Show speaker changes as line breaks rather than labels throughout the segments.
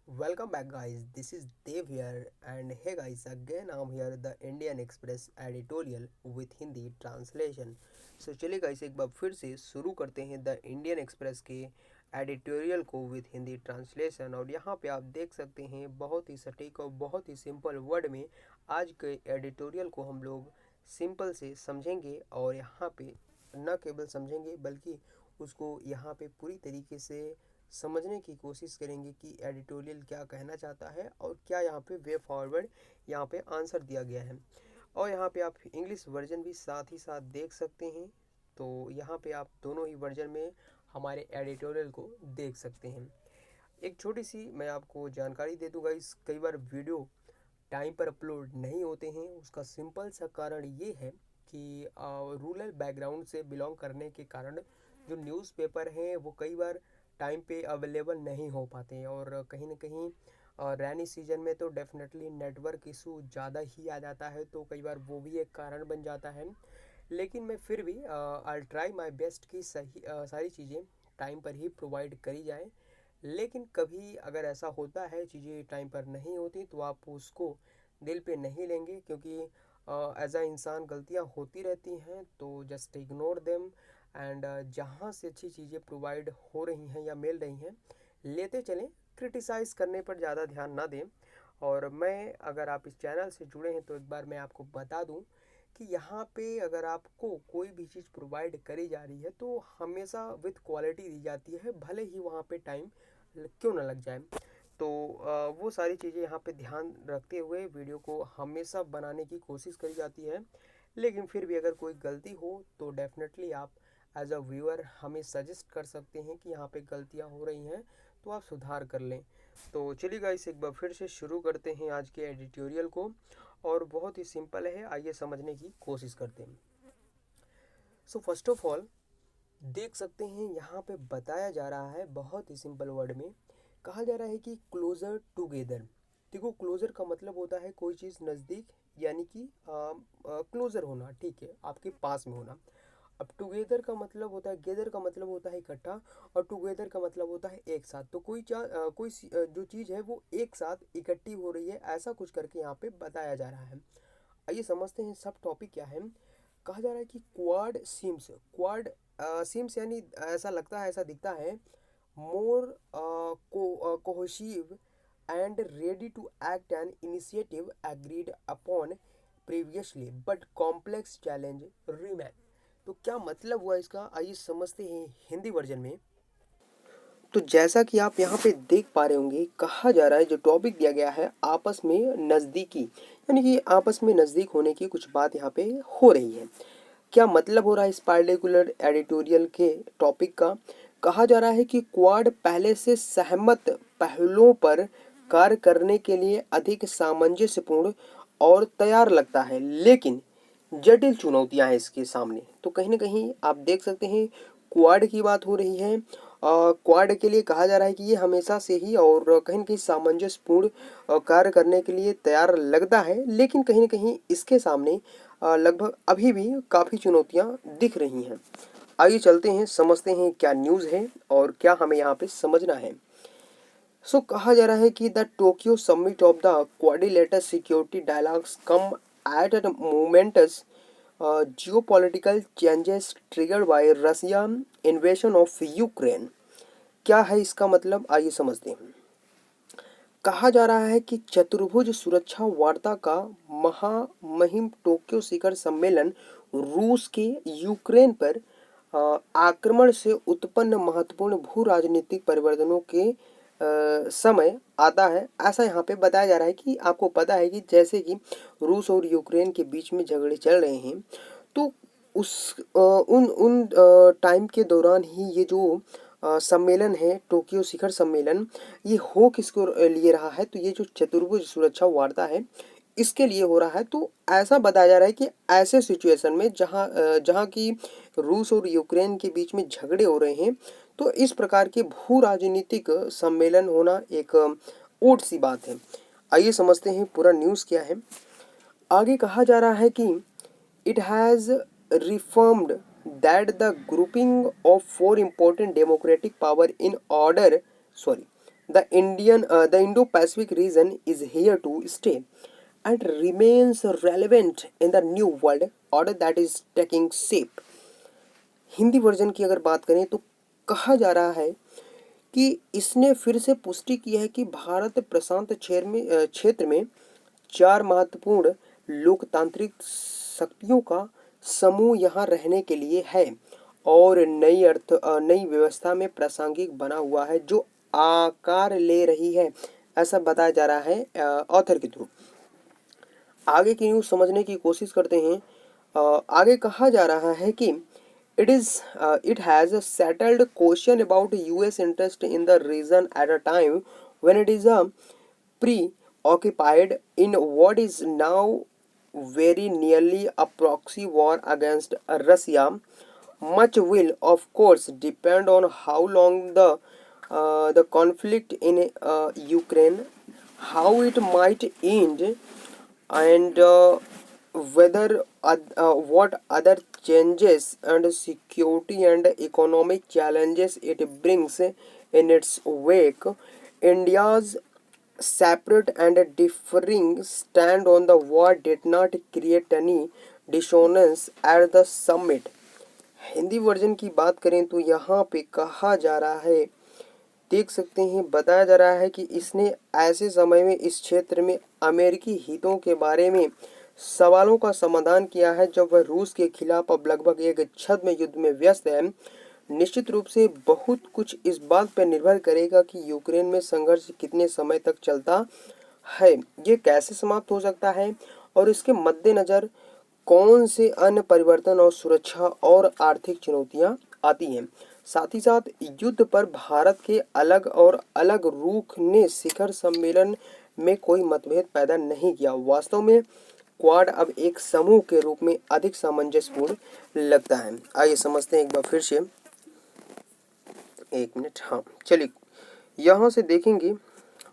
Welcome back, guys. This is Dev here, and hey, guys, again I'm here the Indian Express editorial with Hindi translation. So चलिए guys एक बार फिर से शुरू करते हैं the Indian express के editorial को विथ हिंदी ट्रांसलेशन। और यहाँ पे आप देख सकते हैं बहुत ही सटीक और बहुत ही सिंपल वर्ड में आज के एडिटोरियल को हम लोग सिंपल से समझेंगे। और यहाँ पे न केवल समझेंगे बल्कि उसको यहाँ पे पूरी तरीके से समझने की कोशिश करेंगे कि एडिटोरियल क्या कहना चाहता है और क्या यहाँ पे वे फॉरवर्ड यहाँ पे आंसर दिया गया है। और यहाँ पे आप इंग्लिश वर्जन भी साथ ही साथ देख सकते हैं। तो यहाँ पे आप दोनों ही वर्जन में हमारे एडिटोरियल को देख सकते हैं। एक छोटी सी मैं आपको जानकारी दे दूँगा, इस कई बार वीडियो टाइम पर अपलोड नहीं होते हैं। उसका सिंपल सा कारण ये है कि रूरल बैकग्राउंड से बिलोंग करने के कारण जो न्यूज़पेपर हैं वो कई बार टाइम पे अवेलेबल नहीं हो पाते हैं। और कहीं ना कहीं रैनी सीजन में तो डेफिनेटली नेटवर्क इशू ज़्यादा ही आ जाता है, तो कई बार वो भी एक कारण बन जाता है। लेकिन मैं फिर भी आई ट्राई माई बेस्ट कि सारी चीज़ें टाइम पर ही प्रोवाइड करी जाए। लेकिन कभी अगर ऐसा होता है चीज़ें टाइम पर नहीं होती तो आप उसको दिल पे नहीं लेंगे, क्योंकि एज अ इंसान गलतियाँ होती रहती हैं। तो जस्ट इग्नोर देम एंड जहाँ से अच्छी चीज़ें प्रोवाइड हो रही हैं या मिल रही हैं लेते चलें। क्रिटिसाइज़ करने पर ज़्यादा ध्यान ना दें। और मैं अगर आप इस चैनल से जुड़े हैं तो एक बार मैं आपको बता दूं कि यहाँ पे अगर आपको कोई भी चीज़ प्रोवाइड करी जा रही है तो हमेशा विथ क्वालिटी दी जाती है, भले ही वहाँ पे टाइम क्यों ना लग जाए। तो वो सारी चीज़ें यहाँ पे ध्यान रखते हुए वीडियो को हमेशा बनाने की कोशिश करी जाती है। लेकिन फिर भी अगर कोई गलती हो तो डेफिनेटली आप एज अ व्यूअर हमें सजेस्ट कर सकते हैं कि यहाँ पे गलतियाँ हो रही हैं तो आप सुधार कर लें। तो चलिए गाइस एक बार फिर से शुरू करते हैं आज के एडिटोरियल को। और बहुत ही सिंपल है, आइए समझने की कोशिश करते हैं। सो फर्स्ट ऑफ ऑल देख सकते हैं यहाँ पे बताया जा रहा है बहुत ही सिंपल वर्ड में। कहा जा रहा है कि क्लोजर टुगेदर। देखो, क्लोजर का मतलब होता है कोई चीज़ नज़दीक, यानी कि क्लोजर होना, ठीक है, आपके पास में होना। अब टुगेदर का मतलब होता है, गेदर का मतलब होता है इकट्ठा, और टुगेदर का मतलब होता है एक साथ। तो जो चीज़ है वो एक साथ इकट्ठी हो रही है, ऐसा कुछ करके यहाँ पे बताया जा रहा है। आइए समझते हैं सब टॉपिक क्या है। कहा जा रहा है कि क्वाड सिम्स। क्वाड सिम्स यानी ऐसा लगता है, ऐसा दिखता है, more cohesive and ready to act an initiative agreed upon previously but complex challenge remain. तो क्या मतलब हुआ इसका, आइए समझते हैं हिंदी वर्जन में। तो जैसा कि आप यहाँ पे देख पा रहे होंगे, कहा जा रहा है जो टॉपिक दिया गया है आपस में नज़दीकी, यानी कि आपस में नज़दीक होने की कुछ बात यहाँ पे हो रही है। क्या मतलब हो रहा है इस पार्टिकुलर एडिटोरियल के टॉपिक का। कहा जा रहा है कि क्वाड पहले से सहमत पहलुओं पर कार्य करने के लिए अधिक सामंजस्यपूर्ण और तैयार लगता है, लेकिन जटिल चुनौतियां हैं इसके सामने। तो कहीं ना कहीं आप देख सकते हैं क्वाड की बात हो रही है। क्वाड के लिए कहा जा रहा है कि ये हमेशा से ही और कहीं ना कहीं सामंजस्यपूर्ण कार्य करने के लिए तैयार लगता है, लेकिन कहीं ना कहीं इसके सामने लगभग अभी भी काफ़ी चुनौतियां दिख रही हैं। आइए चलते हैं, समझते हैं क्या न्यूज़ है और क्या हमें यहाँ पे समझना है। कहा जा रहा है कि the Tokyo summit of the quadrilateral security dialogues come at a momentous geopolitical changes triggered by Russia invasion of Ukraine. क्या है इसका मतलब, आइए समझते हैं। कहा जा रहा है कि चतुर्भुज सुरक्षा वार्ता का महामहिम टोक्यो शिखर सम्मेलन रूस के यूक्रेन पर आक्रमण से उत्पन्न महत्वपूर्ण भू राजनीतिक परिवर्तनों के समय आता है, ऐसा यहाँ पे बताया जा रहा है। कि आपको पता है कि जैसे कि रूस और यूक्रेन के बीच में झगड़े चल रहे हैं, तो उस उन उन टाइम के दौरान ही ये जो सम्मेलन है, टोक्यो शिखर सम्मेलन, ये हो किसको लिए रहा है, तो ये जो चतुर्भुज सुरक्षा वार्ता है इसके लिए हो रहा है। तो ऐसा बताया जा रहा है कि ऐसे सिचुएशन में जहाँ की रूस और यूक्रेन के बीच में झगड़े हो रहे हैं, तो इस प्रकार के भू राजनीतिक सम्मेलन होना एक ओट सी बात है। आइए समझते हैं पूरा न्यूज़ क्या है। आगे कहा जा रहा है कि it has reaffirmed that the grouping of four important democratic power in order sorry The Indo-Pacific region is here to stay and remains relevant in the new world order that is taking shape. Hindi version की अगर बात करें तो कहा जा रहा है कि इसने फिर से पुष्टि की है कि भारत प्रशांत क्षेत्र में चार महत्वपूर्ण लोकतांत्रिक शक्तियों का समूह यहाँ रहने के लिए है और नई व्यवस्था में प्रासंगिक बना हुआ है जो आकार ले रही है, ऐसा बताया जा रहा है ऑथर के थ्रू। आगे की न्यूज़ समझने की कोशिश करते हैं। आगे कहा जा रहा है कि it has a settled question about US interest in the region at a time when it is preoccupied in what is now very nearly a proxy war against Russia. Much will, of course, depend on how long the conflict in Ukraine, how it might end, and whether what other changes and security and economic challenges it brings in its wake. India's separate and differing stand on the war did not create any dissonance at the summit. Hindi version की बात करें तो यहाँ पे कहा जा रहा है, देख सकते हैं, बताया जा रहा है कि इसने ऐसे समय में इस क्षेत्र में अमेरिकी हितों के बारे में सवालों का समाधान किया है जब वह रूस के खिलाफ अब लगभग एक छद्म युद्ध में व्यस्त है। निश्चित रूप से बहुत कुछ इस बात पर निर्भर करेगा कि यूक्रेन में संघर्ष कितने समय तक चलता है, ये कैसे समाप्त हो सकता है और इसके मद्देनज़र कौन से अन्य परिवर्तन और सुरक्षा और आर्थिक चुनौतियां आती हैं। साथ ही साथ युद्ध पर भारत के अलग और अलग रुख ने शिखर सम्मेलन में कोई मतभेद पैदा नहीं किया। वास्तव में क्वाड अब एक समूह के रूप में अधिक सामंजस्यपूर्ण लगता है। आइए समझते हैं एक बार फिर से, एक मिनट, हाँ चलिए यहाँ से देखेंगे।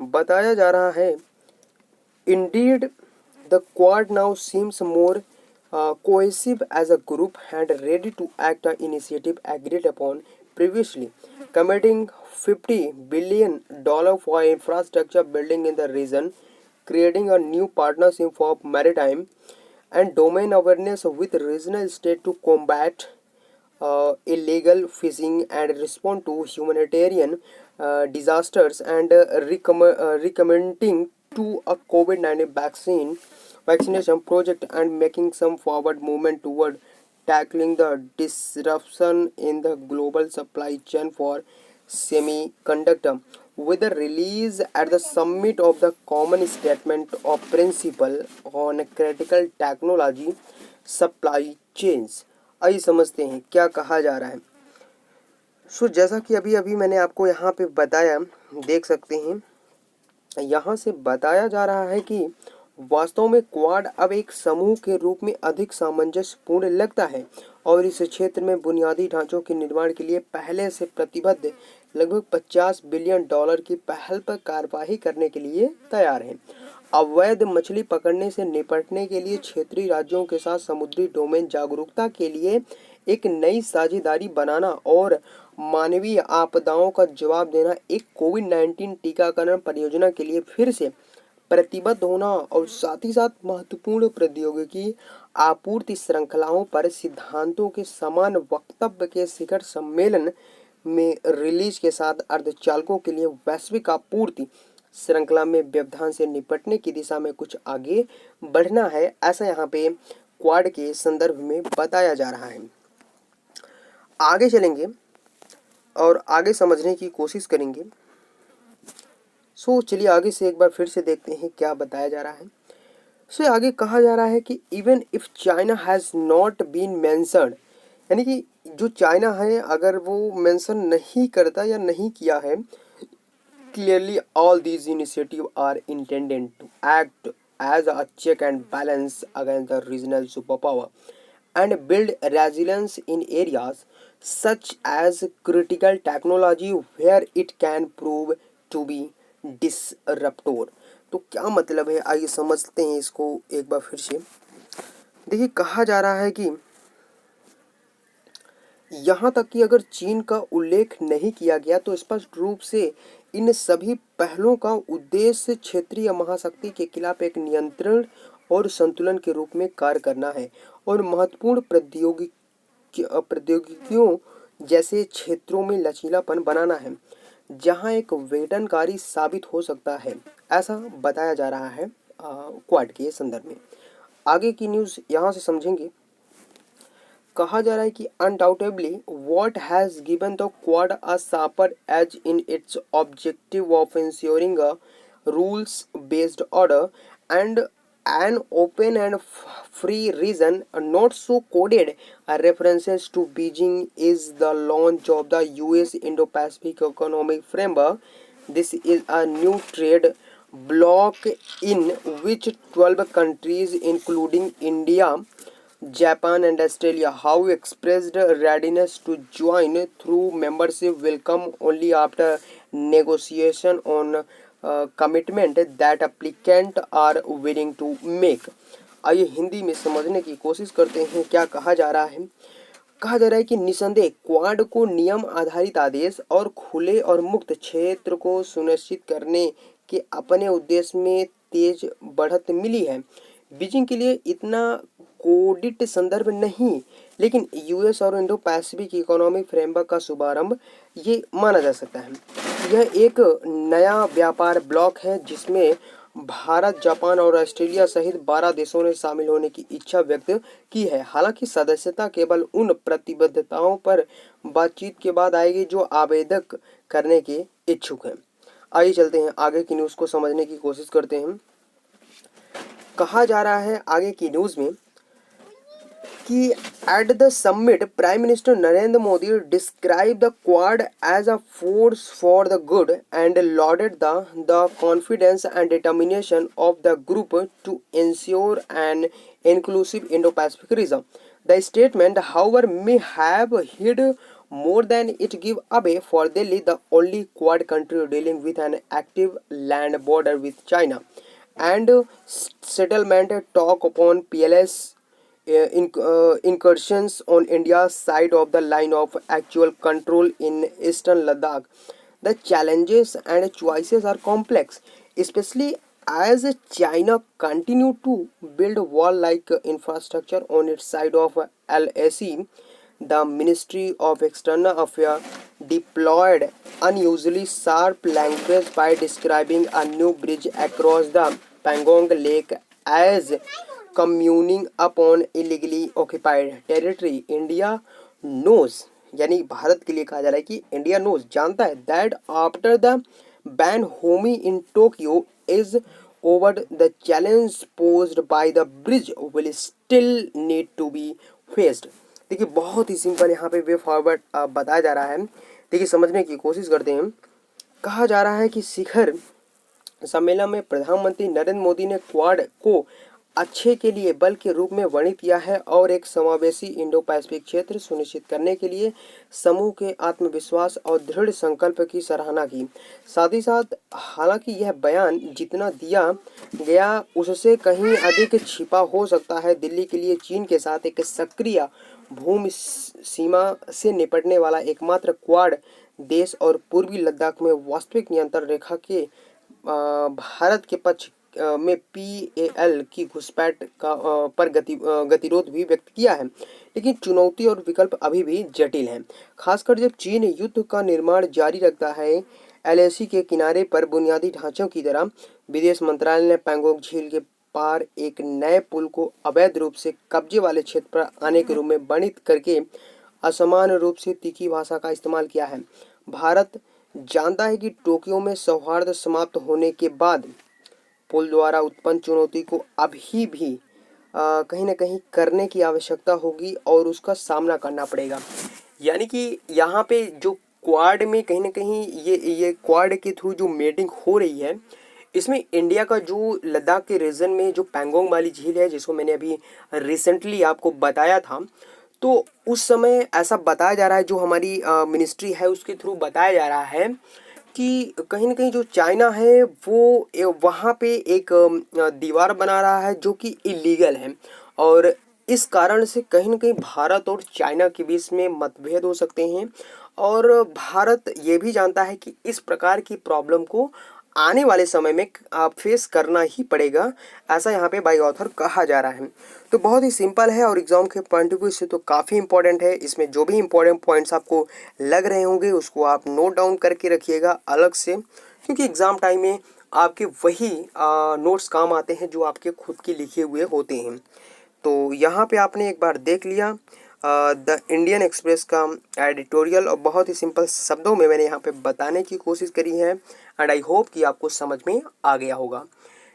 बताया जा रहा है, Indeed the quad now seems more cohesive as a group and ready to act on initiative agreed upon previously, committing $50 billion for infrastructure building in the region, creating a new partnership for maritime and domain awareness with regional states to combat illegal fishing and respond to humanitarian disasters, and recommending to a COVID-19 vaccination project and making some forward movement toward tackling the disruption in the global supply chain for semiconductor. With the release at the summit of the common statement of principle on critical technology supply chains। आइए समझते हैं क्या कहा जा रहा है। जैसा कि अभी अभी मैंने आपको यहाँ पे बताया, देख सकते हैं यहाँ से बताया जा रहा है कि वास्तव में क्वाड अब एक समूह के रूप में अधिक सामंजस्यपूर्ण लगता है और इस क्षेत्र में बुनियादी ढांचों के निर्माण के लिए पहले से प्रतिबद्ध लगभग $50 बिलियन की पहल पर कार्यवाही करने के लिए तैयार है। अवैध मछली पकड़ने से निपटने के लिए क्षेत्रीय राज्यों के साथ समुद्री डोमेन जागरूकता के लिए एक नई साझेदारी बनाना और मानवीय आपदाओं का जवाब देना, एक कोविड-19 टीकाकरण परियोजना के लिए फिर से प्रतिबद्ध होना और साथ ही साथ महत्वपूर्ण प्रौद्योगिकी आपूर्ति श्रृंखलाओं पर सिद्धांतों के समान वक्तव्य के शिखर सम्मेलन में रिलीज के साथ अर्धचालकों के लिए वैश्विक आपूर्ति श्रृंखला में व्यवधान से निपटने की दिशा में कुछ आगे बढ़ना है, ऐसा यहाँ पे क्वाड के संदर्भ में बताया जा रहा है। आगे चलेंगे और आगे समझने की कोशिश करेंगे। चलिए आगे से एक बार फिर से देखते हैं क्या बताया जा रहा है। आगे कहा जा रहा है कि even if China has not been mentioned, यानी कि जो चाइना है अगर वो मेंशन नहीं करता या नहीं किया है, clearly all these initiative are intended to act as a check and balance against the regional super power and build resilience in areas such as critical technology where it can prove to be disruptor. तो क्या मतलब है, आइए समझते हैं इसको एक बार फिर से। देखिए कहा जा रहा है कि यहाँ तक कि अगर चीन का उल्लेख नहीं किया गया तो स्पष्ट रूप से इन सभी पहलों का उद्देश्य क्षेत्रीय महाशक्ति के खिलाफ एक नियंत्रण और संतुलन के रूप में कार्य करना है और महत्वपूर्ण प्रौद्योगिकियों जैसे क्षेत्रों में लचीलापन बनाना है जहां एक वेदनकारी साबित हो सकता है, ऐसा बताया जा रहा है क्वाड के संदर्भ में। आगे की न्यूज़ यहाँ से समझेंगे। कहा जा रहा है कि undoubtedly what has given the quad a sharper edge in its objective of ensuring a rules based order and an open and free reason not so coded references to Beijing is the launch of the US Indo-Pacific Economic Framework. This is a new trade bloc in which 12 countries including India, Japan and Australia have expressed readiness to join, through membership will come only after negotiation on commitment that applicant are willing to make. आइए हिंदी में समझने की कोशिश करते हैं क्या कहा जा रहा है। कहा जा रहा है कि निसंदेह क्वाड को नियम आधारित आदेश और खुले और मुक्त क्षेत्र को सुनिश्चित करने के अपने उद्देश्य में तेज बढ़त मिली है। बीजिंग के लिए इतना कोडिट संदर्भ नहीं, लेकिन यूएस और इंडो पैसिफिक इकोनॉमिक फ्रेमवर्क का शुभारंभ ये माना जा सकता है। यह एक नया व्यापार ब्लॉक है जिसमें भारत, जापान और ऑस्ट्रेलिया सहित 12 देशों ने शामिल होने की इच्छा व्यक्त की है। हालांकि सदस्यता केवल उन प्रतिबद्धताओं पर बातचीत के बाद आएगी जो आवेदक करने के इच्छुक हैं। आइए चलते हैं आगे की न्यूज़ को समझने की कोशिश करते हैं। कहा जा रहा है आगे की न्यूज़ में कि at the summit Prime Minister Narendra Modi described the Quad as a force for the good and lauded the confidence and determination of the group to ensure an inclusive Indo-Pacific region. The statement, however, may have hid more than it give away. For Delhi, the only Quad country dealing with an active land border with China, and settlement talk upon PLS incursions on India's side of the line of actual control in eastern Ladakh. The challenges and choices are complex, especially as China continue to build wall-like infrastructure on its side of LAC. The Ministry of External Affairs deployed unusually sharp language by describing a new bridge across the Pangong Lake as communing upon illegally occupied territory. India knows, यानी भारत के लिए कहा जा रहा है कि India knows जानता है that after the bonhomie in Tokyo is over the challenge posed by the bridge will still need to be faced. देखिए बहुत ही सिंपल यहाँ पे वे फॉरवर्ड बताया जा रहा है। देखिए समझने की कोशिश करते हैं। कहा जा रहा है कि शिखर सम्मेलन में प्रधानमंत्री नरेंद्र मोदी ने क्वाड को अच्छे के लिए बल के रूप में वर्णित किया है और एक समावेशी इंडो पैसिफिक क्षेत्र सुनिश्चित करने के लिए समूह के आत्मविश्वास और दृढ़ संकल्प की सराहना की। साथ ही साथ हालांकि यह बयान जितना दिया गया उससे कहीं अधिक छिपा हो सकता है। दिल्ली के लिए चीन के साथ एक सक्रिय भूमि सीमा से निपटने वाला एकमात्र क्वाड देश और पूर्वी लद्दाख में वास्तविक नियंत्रण रेखा के भारत के पक्ष में PAL की घुसपैठ का पर गतिरोध भी व्यक्त किया है, लेकिन चुनौती और विकल्प अभी भी जटिल हैं। खासकर जब चीन युद्ध का निर्माण जारी रखता है। LAC के किनारे पर बुनियादी ढांचों की तरह विदेश मंत्रालय ने पैंगोंग झील के पार एक नए पुल को अवैध रूप से कब्जे वाले क्षेत्र पर आने के रूप में वर्णित करके असमान रूप से तीखी भाषा का इस्तेमाल किया है। भारत जानता है कि टोक्यो में सौहार्द समाप्त होने के बाद पुल द्वारा उत्पन्न चुनौती को अभी भी कहीं ना कहीं करने की आवश्यकता होगी और उसका सामना करना पड़ेगा। यानी कि यहाँ पे जो क्वाड में कहीं ना कहीं ये क्वाड के थ्रू जो मीटिंग हो रही है, इसमें इंडिया का जो लद्दाख के रीजन में जो पैंगोंग वाली झील है जिसको मैंने अभी रिसेंटली आपको बताया था, तो उस समय ऐसा बताया जा रहा है, जो हमारी मिनिस्ट्री है उसके थ्रू बताया जा रहा है कि कहीं ना कहीं जो चाइना है वो वहाँ पे एक दीवार बना रहा है जो कि इलीगल है और इस कारण से कहीं ना कहीं भारत और चाइना के बीच में मतभेद हो सकते हैं और भारत ये भी जानता है कि इस प्रकार की प्रॉब्लम को आने वाले समय में फेस करना ही पड़ेगा, ऐसा यहाँ पे बाय ऑथर कहा जा रहा है। तो बहुत ही सिंपल है और एग्जाम के पॉइंट ऑफ व्यू से तो काफ़ी इंपॉर्टेंट है। इसमें जो भी इंपॉर्टेंट पॉइंट्स आपको लग रहे होंगे उसको आप नोट डाउन करके रखिएगा अलग से, क्योंकि एग्ज़ाम टाइम में आपके वही नोट्स काम आते हैं जो आपके खुद के लिखे हुए होते हैं। तो यहाँ पे आपने एक बार देख लिया द इंडियन एक्सप्रेस का एडिटोरियल, और बहुत ही सिंपल शब्दों में मैंने यहाँ पे बताने की कोशिश करी है, एंड आई होप कि आपको समझ में आ गया होगा।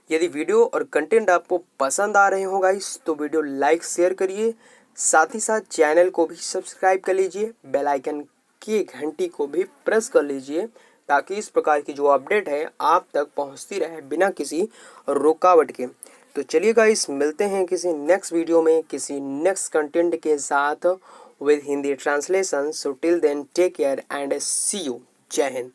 यदि वीडियो और कंटेंट आपको पसंद आ रहे हो गाइस तो वीडियो लाइक शेयर करिए, साथ ही साथ चैनल को भी सब्सक्राइब कर लीजिए, बेल आइकन की घंटी को भी प्रेस कर लीजिए, ताकि इस प्रकार की जो अपडेट है आप तक पहुंचती रहे बिना किसी रुकावट के। तो चलिए गाइस, मिलते हैं किसी नेक्स्ट वीडियो में किसी नेक्स्ट कंटेंट के साथ with Hindi translation. So till then take care and see you. जय हिंद।